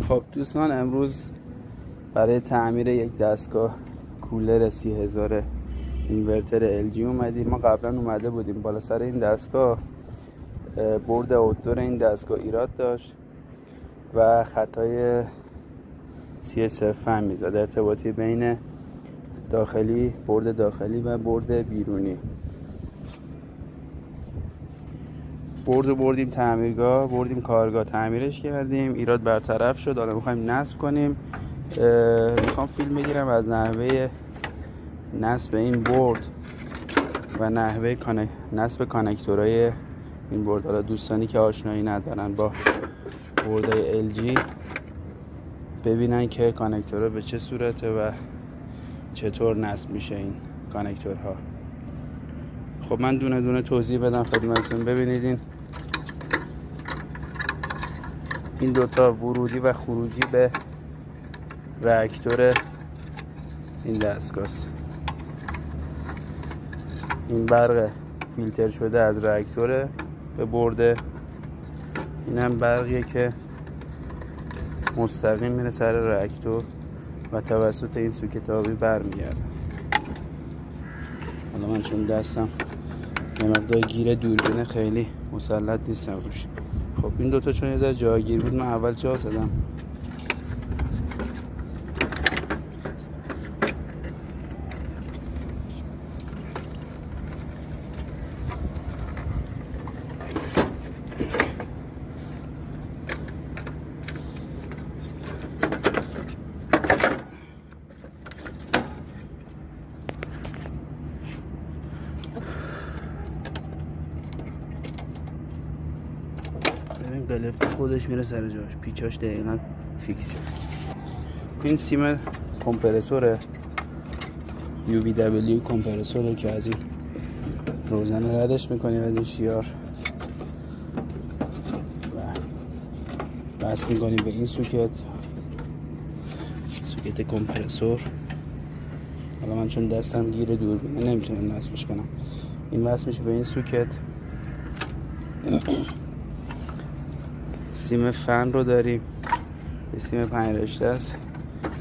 خب دوستان، امروز برای تعمیر یک دستگاه کولر 30,000 اینورتر LG اومدیم. ما قبلا اومده بودیم بالا سر این دستگاه. برد اوتدور این دستگاه ایراد داشت و خطای CSF میزد، ارتباطی بین برد داخلی و برد بیرونی. بردیم تعمیرگاه، بردیم کارگاه، تعمیرش کردیم، ایراد برطرف شد. حالا میخوایم نصب کنیم. میخوام فیلم بگیرم از نحوه نصب این برد و نحوه نصب کانکتورهای این برد. حالا دوستانی که آشنایی ندارن با بردهای LG ببینن که کانکتورها به چه صورته و چطور نصب میشه این کانکتورها. خب من دونه دونه توضیح بدم خدمتتون. ببینید این دوتا ورودی و خروجی به راکتور این دستگاه است. این برق فیلتر شده از راکتور به برده، این هم برقیه که مستقیم میره سر راکتور و توسط این سوکت آبی برمیگرده. حالا من چون دستم یه مقدار گیره دوربین خیلی مسلط نیستم روش. خب این دوتا چون یه ذره جاگیر بود من اول جا زدم. قلفت خودش میره سر جاش، پیچاش دقیقا فیکس شد. این سیم کمپرسوره، UVW کمپرسوره که از این روزنه ردش میکنیم از این شیار و بس میکنیم به این سوکت کمپرسور. حالا من چون دستم گیره دوربینه نمیتونم نصبش کنم. این وصل میشه به این سوکت. سیم فن رو داریم، یه سیم 5 رشته است.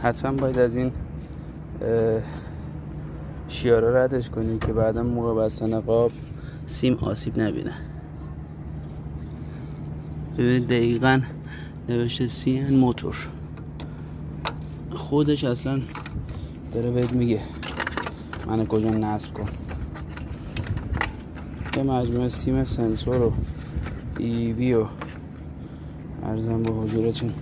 حتما باید از این شیارا ردش کنیم که بعدا موقع بستن قاب سیم آسیب نبینه. ببینید دقیقا نوشته CN موتور، خودش اصلا داره بهت میگه من کجا نصب کن. یه مجموعه سیم سنسور و EV و عرضم به حضورتون